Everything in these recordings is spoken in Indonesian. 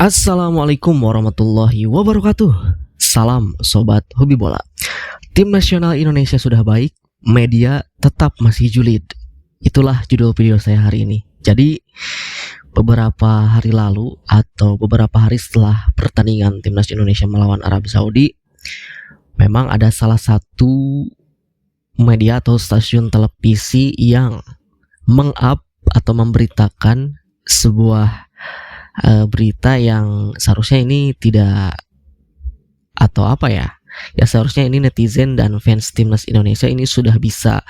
Assalamualaikum warahmatullahi wabarakatuh. Salam sobat hobi bola. Tim nasional Indonesia sudah baik, media tetap masih julid. Itulah judul video saya hari ini. Jadi beberapa hari lalu atau beberapa hari setelah pertandingan timnas Indonesia melawan Arab Saudi, memang ada salah satu media atau stasiun televisi yang meng-up atau memberitakan sebuah berita yang seharusnya ini tidak, atau apa ya seharusnya ini netizen dan fans timnas Indonesia ini sudah bisa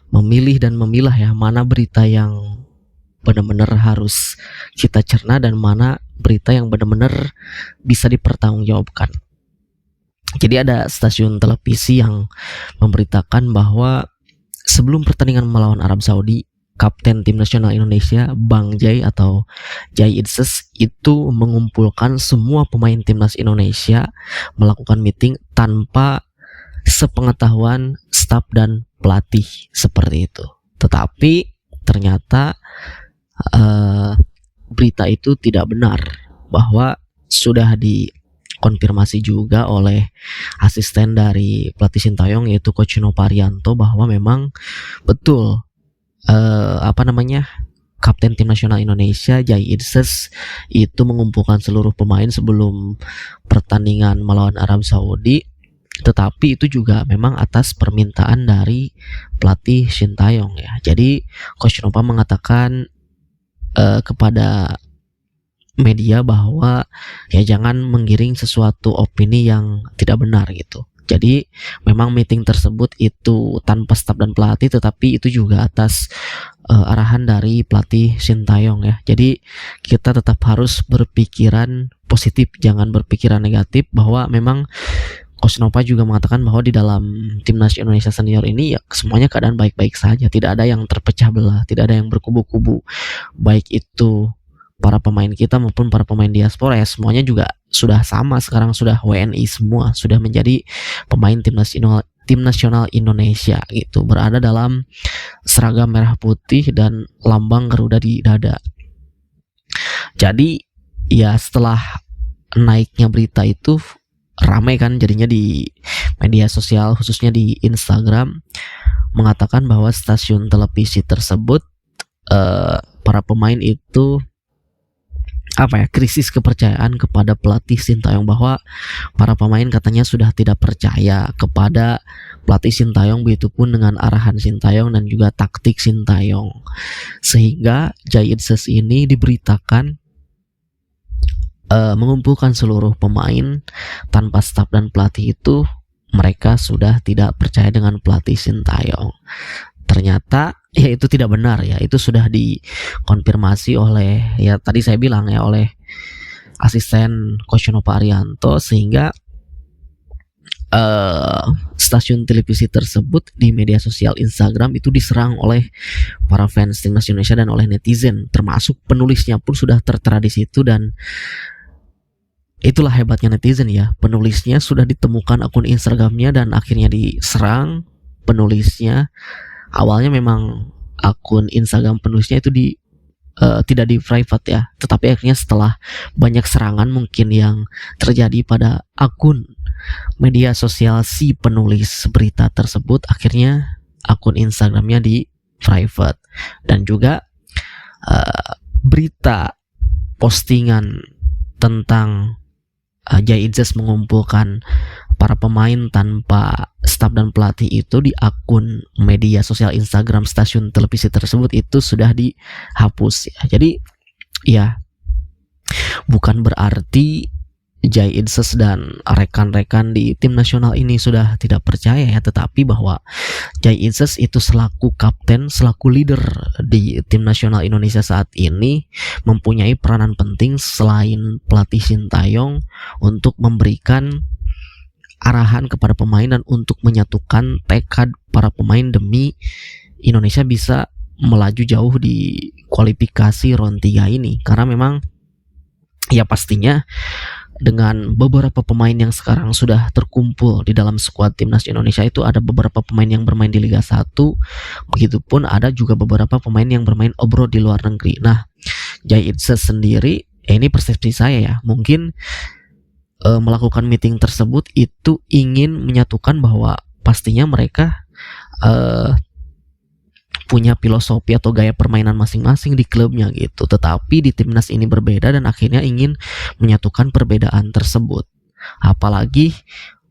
memilih dan memilah ya, mana berita yang benar-benar harus kita cerna dan mana berita yang benar-benar bisa dipertanggungjawabkan. Jadi ada stasiun televisi yang memberitakan bahwa sebelum pertandingan melawan Arab Saudi, Kapten Tim Nasional Indonesia Bang Jai atau Jai Idses itu mengumpulkan semua pemain timnas Indonesia, melakukan meeting tanpa sepengetahuan staf dan pelatih seperti itu. Tetapi ternyata berita itu tidak benar, bahwa sudah dikonfirmasi juga oleh asisten dari pelatih Sintayong yaitu Coach Nova Arianto bahwa memang betul Kapten Tim Nasional Indonesia Jai Idses itu mengumpulkan seluruh pemain sebelum pertandingan melawan Arab Saudi, tetapi itu juga memang atas permintaan dari pelatih Sintayong ya. Jadi Coach Nova mengatakan kepada media bahwa ya jangan menggiring sesuatu opini yang tidak benar gitu. Jadi memang meeting tersebut itu tanpa staf dan pelatih, tetapi itu juga atas arahan dari pelatih Sintayong ya. Jadi kita tetap harus berpikiran positif, jangan berpikiran negatif, bahwa memang Coach Nova juga mengatakan bahwa di dalam timnas Indonesia senior ini ya semuanya keadaan baik-baik saja, tidak ada yang terpecah belah, tidak ada yang berkubu-kubu, baik itu para pemain kita maupun para pemain diaspora ya, semuanya juga sudah sama sekarang, sudah WNI semua, sudah menjadi pemain tim nasional Indonesia gitu, berada dalam seragam merah putih dan lambang Garuda di dada. Jadi ya setelah naiknya berita itu ramai kan jadinya di media sosial, khususnya di Instagram, mengatakan bahwa stasiun televisi tersebut para pemain itu krisis kepercayaan kepada pelatih Sintayong, bahwa para pemain katanya sudah tidak percaya kepada pelatih Sintayong, begitupun dengan arahan Sintayong dan juga taktik Sintayong, sehingga Jai Idses ini diberitakan mengumpulkan seluruh pemain tanpa staf dan pelatih itu mereka sudah tidak percaya dengan pelatih Sintayong. Ternyata ya itu tidak benar ya, itu sudah dikonfirmasi oleh ya tadi saya bilang ya, oleh asisten Coach Nova Arianto, sehingga stasiun televisi tersebut di media sosial Instagram itu diserang oleh para fans timnas Indonesia dan oleh netizen, termasuk penulisnya pun sudah tertera di situ. Dan itulah hebatnya netizen ya, penulisnya sudah ditemukan akun Instagramnya dan akhirnya diserang penulisnya. Awalnya memang akun Instagram penulisnya itu tidak di private ya, tetapi akhirnya setelah banyak serangan mungkin yang terjadi pada akun media sosial si penulis berita tersebut, akhirnya akun Instagramnya di private. Dan juga berita postingan tentang Jai Idses mengumpulkan para pemain tanpa staf dan pelatih itu di akun media sosial Instagram stasiun televisi tersebut itu sudah dihapus ya. Jadi ya bukan berarti Jai Idses dan rekan-rekan di tim nasional ini sudah tidak percaya ya, tetapi bahwa Jai Idses itu selaku kapten, selaku leader di tim nasional Indonesia saat ini mempunyai peranan penting selain pelatih Sintayong untuk memberikan arahan kepada pemain dan untuk menyatukan tekad para pemain demi Indonesia bisa melaju jauh di kualifikasi round 3 ini. Karena memang ya pastinya dengan beberapa pemain yang sekarang sudah terkumpul di dalam skuad timnas Indonesia itu ada beberapa pemain yang bermain di Liga 1, begitupun ada juga beberapa pemain yang bermain abroad di luar negeri. Nah, Jai Idses sendiri ini persepsi saya ya, mungkin melakukan meeting tersebut itu ingin menyatukan bahwa pastinya mereka punya filosofi atau gaya permainan masing-masing di klubnya gitu. Tetapi di timnas ini berbeda dan akhirnya ingin menyatukan perbedaan tersebut. Apalagi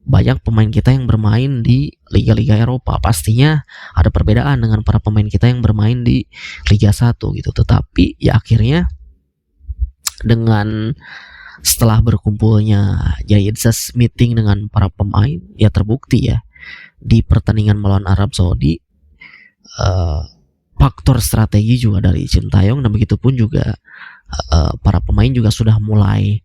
banyak pemain kita yang bermain di liga-liga Eropa. Pastinya ada perbedaan dengan para pemain kita yang bermain di Liga 1 gitu. Tetapi ya akhirnya dengan setelah berkumpulnya Jayedzas meeting dengan para pemain, ya terbukti ya di pertandingan melawan Arab Saudi faktor strategi juga dari Sintayong, dan begitu pun juga para pemain juga sudah mulai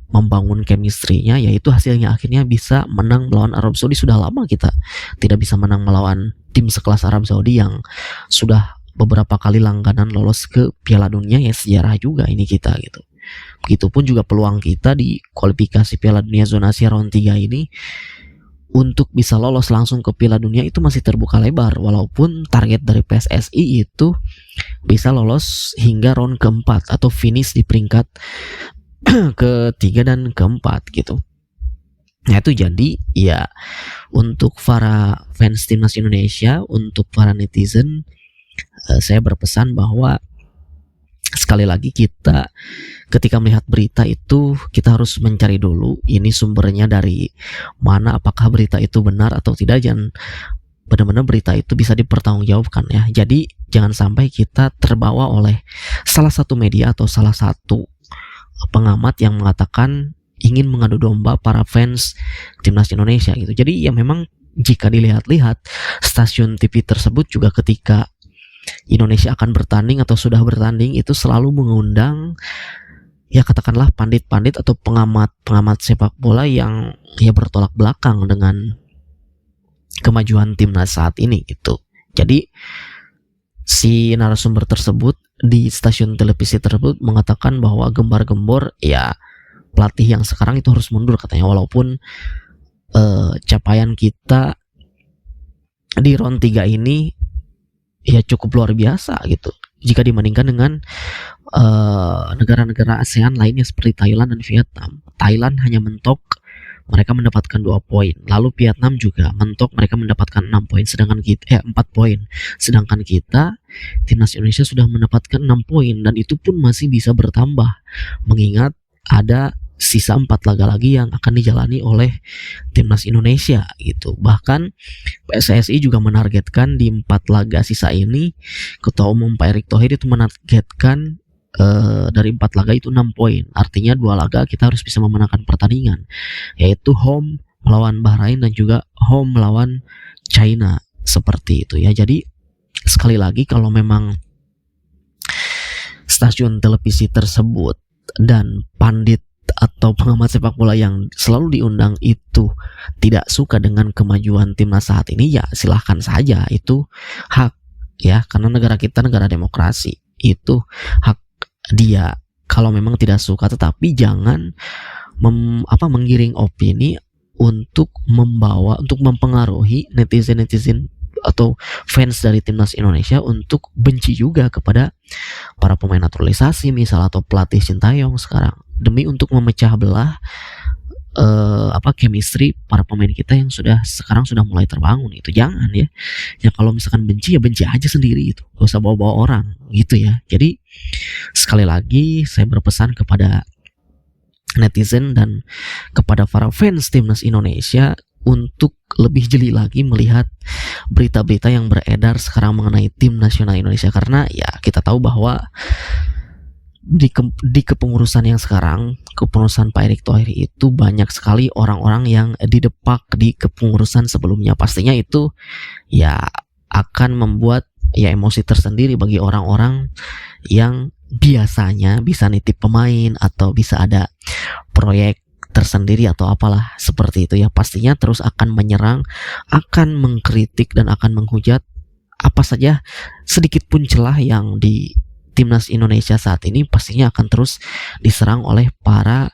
membangun chemistry-nya, yaitu hasilnya akhirnya bisa menang melawan Arab Saudi. Sudah lama kita tidak bisa menang melawan tim sekelas Arab Saudi yang sudah beberapa kali langganan lolos ke Piala Dunia, ya sejarah juga ini kita gitu. Begitupun juga peluang kita di kualifikasi Piala Dunia zona Asia round 3 ini untuk bisa lolos langsung ke Piala Dunia itu masih terbuka lebar, walaupun target dari PSSI itu bisa lolos hingga round keempat atau finish di peringkat ketiga dan keempat gitu. Nah itu jadi ya untuk para fans timnas Indonesia, untuk para netizen, saya berpesan bahwa sekali lagi kita ketika melihat berita itu kita harus mencari dulu ini sumbernya dari mana, apakah berita itu benar atau tidak, dan benar-benar berita itu bisa dipertanggungjawabkan ya. Jadi jangan sampai kita terbawa oleh salah satu media atau salah satu pengamat yang mengatakan ingin mengadu domba para fans timnas Indonesia gitu. Jadi ya memang jika dilihat-lihat stasiun TV tersebut juga ketika Indonesia akan bertanding atau sudah bertanding itu selalu mengundang ya katakanlah pandit-pandit atau pengamat sepak bola yang ya bertolak belakang dengan kemajuan timnas saat ini gitu. Jadi si narasumber tersebut di stasiun televisi tersebut mengatakan bahwa gembar-gembor ya pelatih yang sekarang itu harus mundur katanya, walaupun capaian kita di round 3 ini ya cukup luar biasa gitu jika dibandingkan dengan negara-negara ASEAN lainnya seperti Thailand dan Vietnam. Thailand hanya mentok, mereka mendapatkan 2 poin. Lalu Vietnam juga mentok, mereka mendapatkan 6 poin, sedangkan kita 4 poin. Sedangkan kita timnas Indonesia sudah mendapatkan 6 poin, dan itu pun masih bisa bertambah mengingat ada sisa 4 laga lagi yang akan dijalani oleh timnas Indonesia gitu. Bahkan PSSI juga menargetkan di 4 laga sisa ini, Ketua Umum Pak Erick Thohir itu menargetkan dari 4 laga itu 6 poin. Artinya 2 laga kita harus bisa memenangkan pertandingan, yaitu home melawan Bahrain dan juga home melawan China, seperti itu ya. Jadi sekali lagi kalau memang stasiun televisi tersebut dan pandit atau pengamat sepak bola yang selalu diundang itu tidak suka dengan kemajuan timnas saat ini, ya silahkan saja, itu hak ya, karena negara kita negara demokrasi, itu hak dia kalau memang tidak suka. Tetapi jangan menggiring opini untuk mempengaruhi netizen atau fans dari timnas Indonesia untuk benci juga kepada para pemain naturalisasi misal atau pelatih Sintayong sekarang, demi untuk memecah belah chemistry para pemain kita yang sekarang sudah mulai terbangun. Itu jangan ya. Ya kalau misalkan benci ya benci aja sendiri itu, gak usah bawa-bawa orang gitu ya. Jadi sekali lagi saya berpesan kepada netizen dan kepada para fans timnas Indonesia untuk lebih jeli lagi melihat berita-berita yang beredar sekarang mengenai tim nasional Indonesia, karena ya kita tahu bahwa di kepengurusan yang sekarang, kepengurusan Pak Erick Thohir itu banyak sekali orang-orang yang didepak di kepengurusan sebelumnya. Pastinya itu ya akan membuat ya emosi tersendiri bagi orang-orang yang biasanya bisa nitip pemain atau bisa ada proyek tersendiri atau apalah seperti itu ya. Pastinya terus akan menyerang, akan mengkritik dan akan menghujat apa saja sedikit pun celah yang di timnas Indonesia saat ini, pastinya akan terus diserang oleh para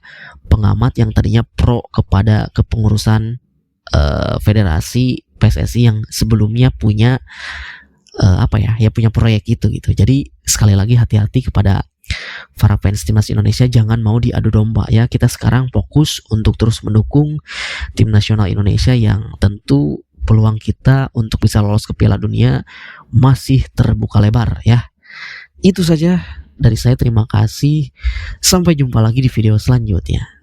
pengamat yang tadinya pro kepada kepengurusan federasi PSSI yang sebelumnya punya punya proyek itu gitu. Jadi sekali lagi hati-hati kepada para fans timnas Indonesia, jangan mau diadu domba ya. Kita sekarang fokus untuk terus mendukung tim nasional Indonesia yang tentu peluang kita untuk bisa lolos ke Piala Dunia masih terbuka lebar ya. Itu saja dari saya, terima kasih. Sampai jumpa lagi di video selanjutnya.